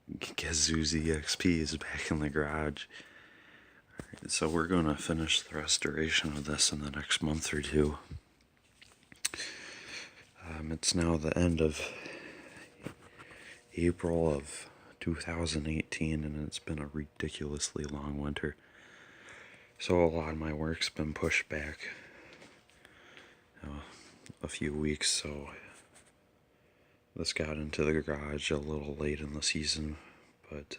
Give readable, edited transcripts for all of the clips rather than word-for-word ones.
Ford EXP is back in the garage. Alright, so we're going to finish the restoration of this in the next month or two. It's now the end of April of 2018 and it's been a ridiculously long winter. So a lot of my work's been pushed back a few weeks, so this got into the garage a little late in the season, but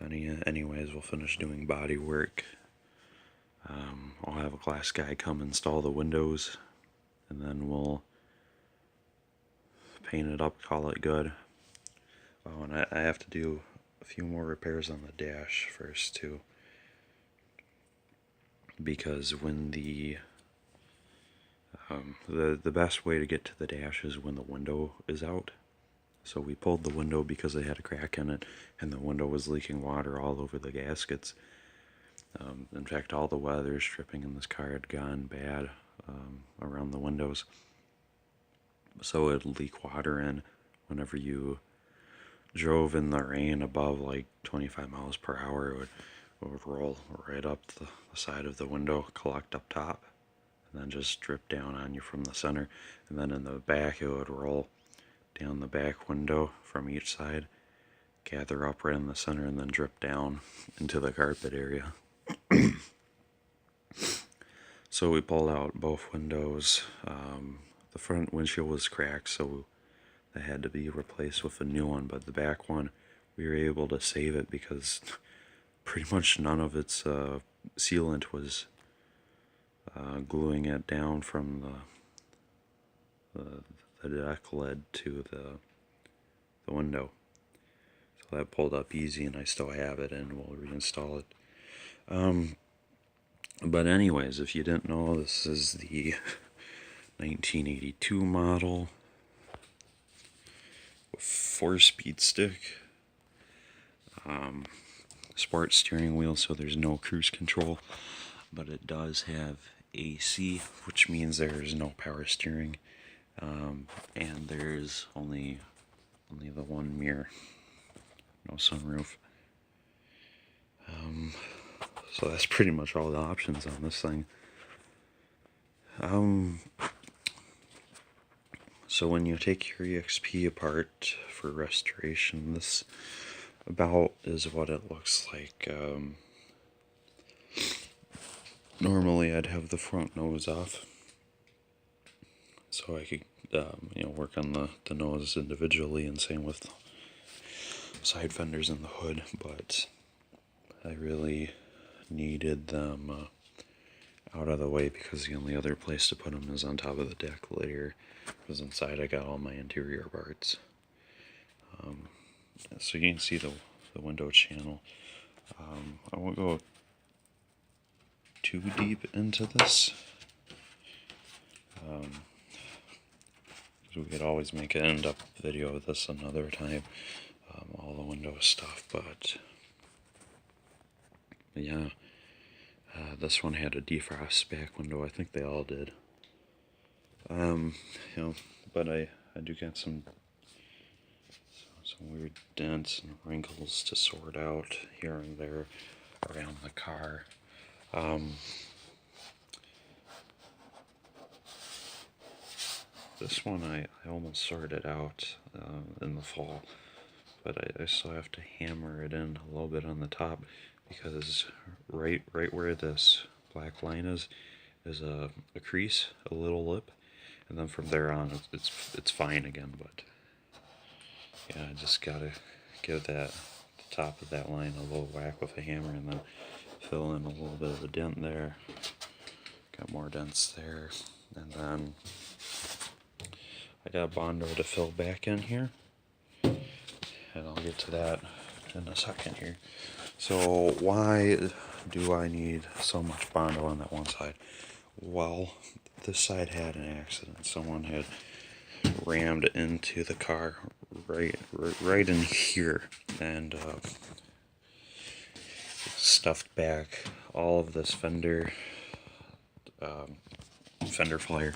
anyways, we'll finish doing body work. I'll have a glass guy come install the windows, and then we'll paint it up, call it good. Oh, and I have to do a few more repairs on the dash first too, because when the best way to get to the dash is when the window is out. So we pulled the window because it had a crack in it, and the window was leaking water all over the gaskets. In fact, all the weather stripping in this car had gone bad around the windows. So it'd leak water in whenever you drove in the rain above like 25 miles per hour. It would roll right up the side of the window, collect up top, and then just drip down on you from the center. And then in the back, it would roll down the back window from each side, gather up right in the center, and then drip down into the carpet area. So we pulled out both windows. The front windshield was cracked, so that had to be replaced with a new one, but the back one, we were able to save it because pretty much none of its sealant was gluing it down from the deck led to the window. So that pulled up easy, and I still have it, and we'll reinstall it. But anyways, if you didn't know, this is the 1982 model with 4-speed stick, sport steering wheel, so there's no cruise control, but it does have AC, which means there's no power steering, and there's only the one mirror, no sunroof. So that's pretty much all the options on this thing. So when you take your EXP apart for restoration, this about is what it looks like. Normally I'd have the front nose off, so I could work on the nose individually, and same with side fenders and the hood, but I really needed them out of the way because the only other place to put them is on top of the deck later, because inside I got all my interior parts. So you can see the window channel. I won't go too deep into this. We could always make an in-depth video of this another time, all the window stuff, but yeah, this one had a defrost back window. I think they all did. But I do get some weird dents and wrinkles to sort out here and there around the car. This one I almost sorted out in the fall, but I still have to hammer it in a little bit on the top, because right where this black line is a crease, a little lip, and then from there on it's fine again. But yeah, I just gotta give the top of that line a little whack with a hammer, and then fill in a little bit of a dent there. Got more dents there, and then I got a Bondo to fill back in here, and I'll get to that in a second here. So why do I need so much Bondo on that one side? Well, this side had an accident. Someone had rammed into the car right in here, and stuffed back all of this fender flyer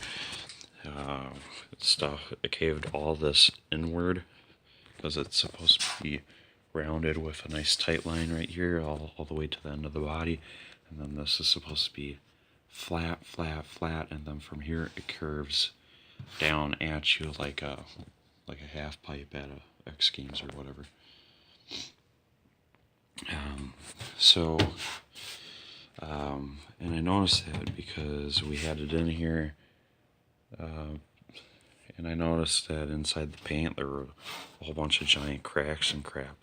stuff. It caved all this inward, because it's supposed to be rounded with a nice tight line right here all the way to the end of the body, and then this is supposed to be flat, flat, flat, and then from here it curves down at you like a half pipe at a X Games or whatever. And I noticed that because we had it in here, and I noticed that inside the paint there were a whole bunch of giant cracks and crap.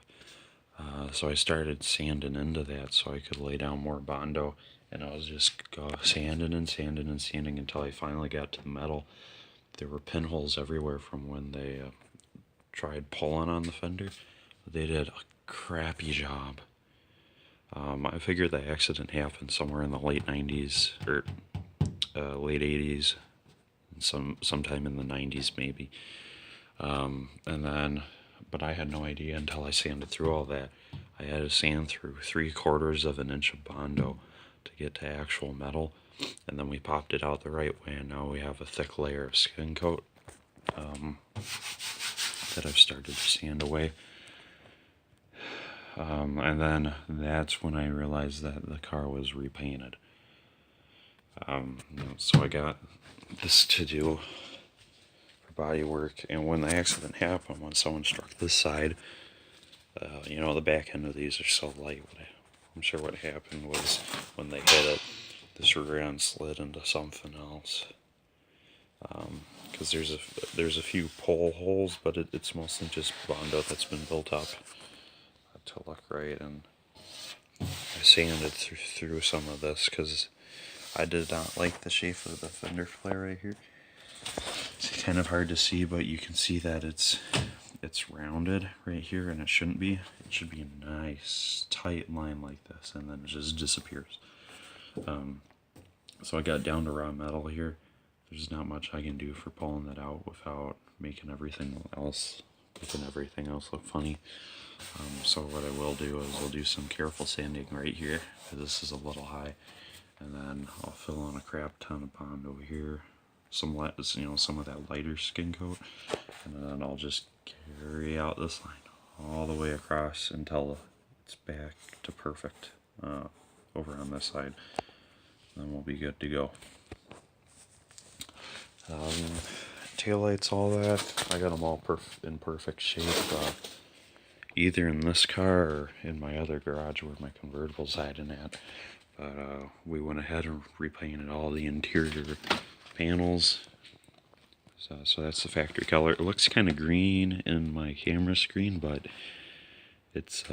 So I started sanding into that so I could lay down more Bondo, and I was just sanding and sanding and sanding until I finally got to the metal. There were pinholes everywhere from when they tried pulling on the fender. They did a crappy job. I figured the accident happened somewhere in the late 90s or late 80s, sometime in the 90s maybe. But I had no idea until I sanded through all that. I had to sand through 3/4 of an inch of Bondo to get to actual metal, and then we popped it out the right way, and now we have a thick layer of skin coat that I've started to sand away. And then that's when I realized that the car was repainted. So I got this to do for body work, and when the accident happened, when someone struck this side, the back end of these are so light. I'm sure what happened was when they hit it, this rear end slid into something else. Because there's a few pull holes, but it's mostly just Bondo that's been built up to look right, and I sanded through some of this because I did not like the shape of the fender flare right here. It's kind of hard to see, but you can see that it's rounded right here, and it shouldn't be. It should be a nice tight line like this, and then it just disappears. So I got down to raw metal here. There's not much I can do for pulling that out without making everything else look funny. So what I will do is I'll do some careful sanding right here, because this is a little high, and then I'll fill in a crap ton of Bond over here, some of that lighter skin coat, and then I'll just carry out this line all the way across until it's back to perfect over on this side. Then we'll be good to go. Taillights, all that, I got them all in perfect shape, either in this car or in my other garage where my convertible's hiding at. But we went ahead and repainted all the interior panels. So that's the factory color. It looks kind of green in my camera screen, but it's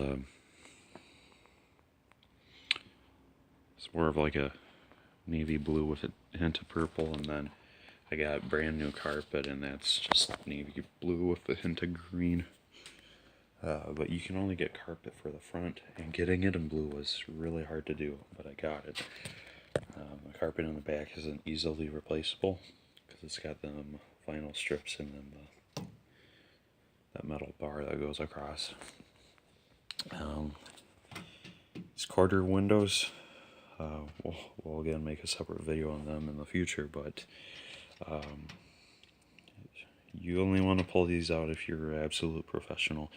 more of like a navy blue with a hint of purple, and then I got brand new carpet, and that's just navy blue with a hint of green. But you can only get carpet for the front, and getting it in blue was really hard to do, but I got it. The carpet in the back isn't easily replaceable because it's got them vinyl strips and then that metal bar that goes across. These quarter windows, we'll again make a separate video on them in the future, but you only want to pull these out if you're an absolute professional,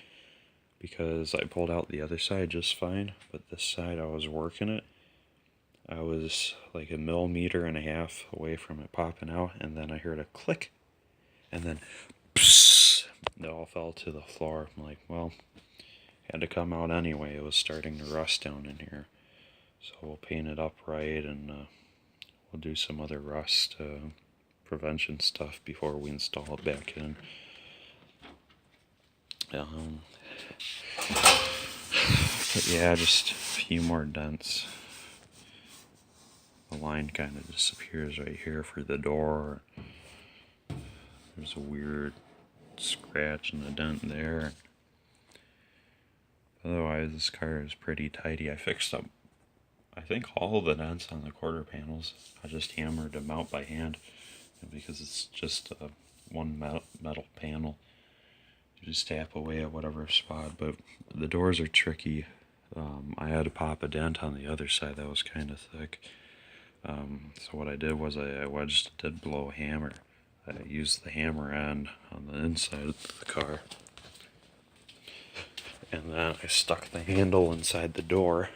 because I pulled out the other side just fine, but this side I was working it. I was like 1.5 millimeters away from it popping out, and then I heard a click, and then psst, it all fell to the floor. I'm like, well, had to come out anyway. It was starting to rust down in here, so we'll paint it up right, and we'll do some other rust prevention stuff before we install it back in. But yeah, just a few more dents. The line kind of disappears right here for the door. There's a weird scratch and a dent there. Otherwise, this car is pretty tidy. I fixed up, I think, all of the dents on the quarter panels. I just hammered them out by hand because it's just one metal panel. You just tap away at whatever spot, but the doors are tricky. I had to pop a dent on the other side that was kind of thick. So what I did was I did blow a hammer. I used the hammer end on the inside of the car and then I stuck the handle inside the door.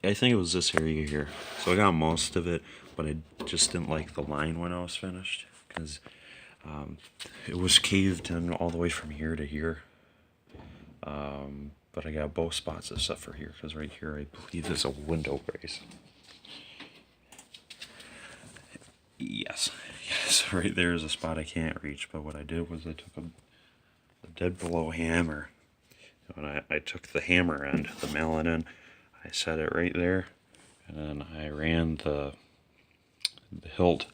I think it was this area here. So I got most of it, but I just didn't like the line when I was finished, because it was caved in all the way from here to here. But I got both spots except for here, because right here I believe is a window brace. Yes, right there is a spot I can't reach, but what I did was I took a dead below hammer. And I took the hammer end, the mallet end, I set it right there, and then I ran the hilt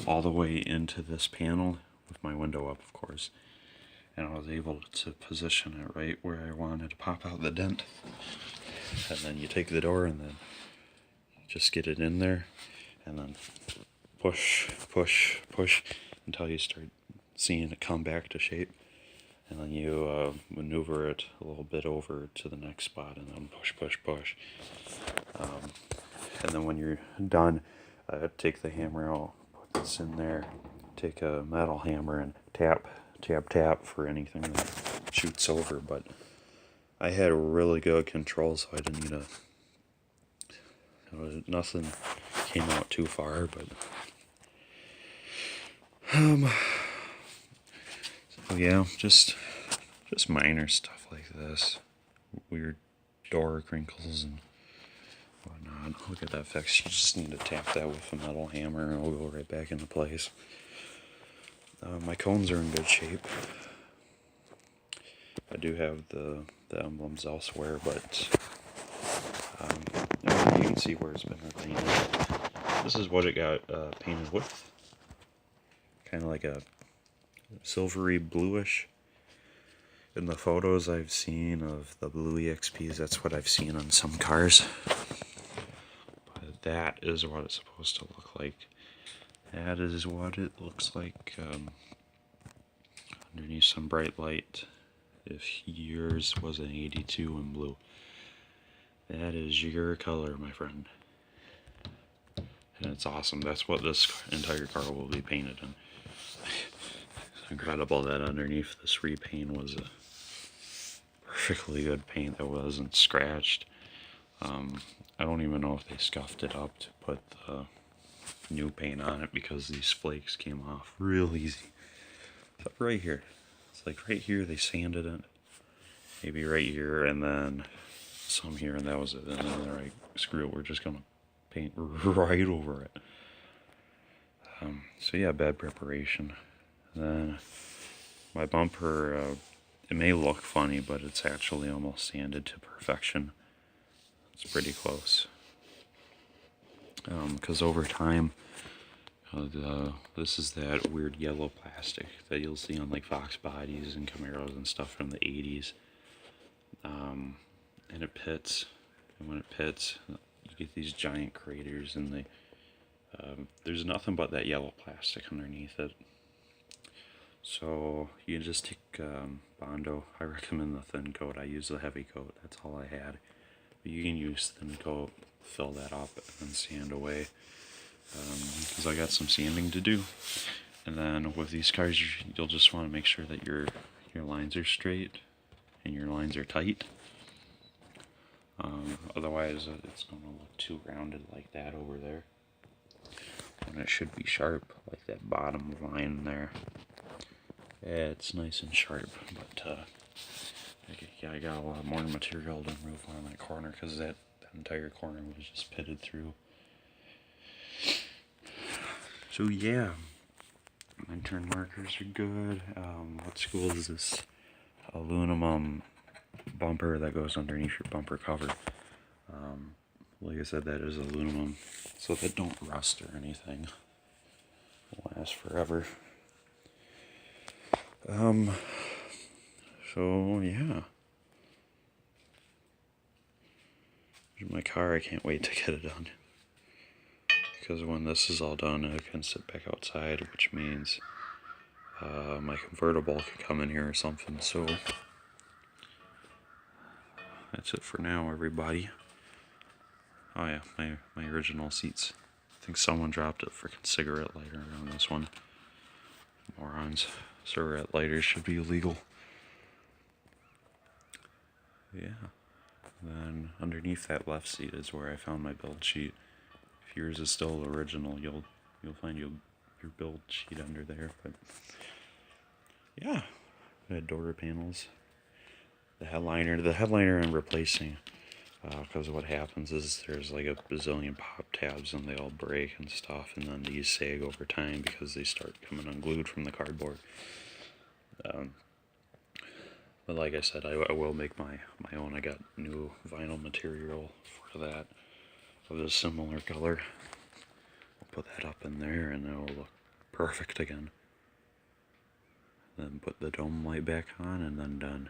all the way into this panel with my window up, of course, and I was able to position it right where I wanted to pop out the dent. And then you take the door and then just get it in there, and then push, push, push until you start seeing it come back to shape. And then you maneuver it a little bit over to the next spot, and then push, push, push. And then when you're done, take the hammer out, put this in there, take a metal hammer and tap, tap, tap for anything that shoots over. But I had really good control, so I didn't need nothing came out too far, but so yeah, just minor stuff like this, weird door crinkles and whatnot. I'll get that fixed. You just need to tap that with a metal hammer and it'll go right back into place. My cones are in good shape. I do have the emblems elsewhere, but you can see where it's been repainted. This is what it got painted with. Kind of like a silvery bluish. In the photos I've seen of the blue EXPs, that's what I've seen on some cars. But that is what it's supposed to look like. That is what it looks like underneath some bright light. If yours was an 82 in blue. That is your color, my friend. And it's awesome. That's what this entire car will be painted in. It's incredible that underneath this repaint was a perfectly good paint that wasn't scratched. I don't even know if they scuffed it up to put the new paint on it, because these flakes came off real easy. But right here, it's like right here they sanded it, maybe right here, and then some here, and that was it. And then they're like, screw it, we're just gonna paint right over it. So yeah, bad preparation. Then my bumper, it may look funny, but it's actually almost sanded to perfection. It's pretty close. Because over time, this is that weird yellow plastic that you'll see on like Fox bodies and Camaros and stuff from the 80s. And it pits, and when it pits, you get these giant craters, and there's nothing but that yellow plastic underneath it. So you just take Bondo. I recommend the thin coat. I use the heavy coat. That's all I had. But you can use thin coat, fill that up, and sand away. Because I got some sanding to do. And then with these cars, you'll just want to make sure that your lines are straight and your lines are tight. Otherwise, it's going to look too rounded like that over there. And it should be sharp, like that bottom line there. Yeah, it's nice and sharp, but yeah, I got a lot more material to remove on that corner, because that entire corner was just pitted through. So yeah, my turn markers are good. What school is this? Aluminum bumper that goes underneath your bumper cover. Like I said, that is aluminum, so that don't rust or anything. It'll last forever. So yeah. Here's my car. I can't wait to get it done. Because when this is all done, I can sit back outside, which means my convertible could come in here or something. So that's it for now, everybody. Oh yeah, my original seats. I think someone dropped a freaking cigarette lighter on this one. Morons. Cigarette lighters should be illegal. Yeah. Then underneath that left seat is where I found my build sheet. If yours is still original, you'll find your build sheet under there. But yeah, I had door panels. The headliner I'm replacing, because what happens is there's like a bazillion pop tabs and they all break and stuff, and then these sag over time because they start coming unglued from the cardboard. But like I said, I will make my own. I got new vinyl material for that of a similar color. I'll put that up in there and it'll look perfect again. Then put the dome light back on and then done.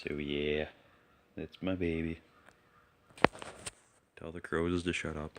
So yeah, that's my baby. Tell the crows to shut up.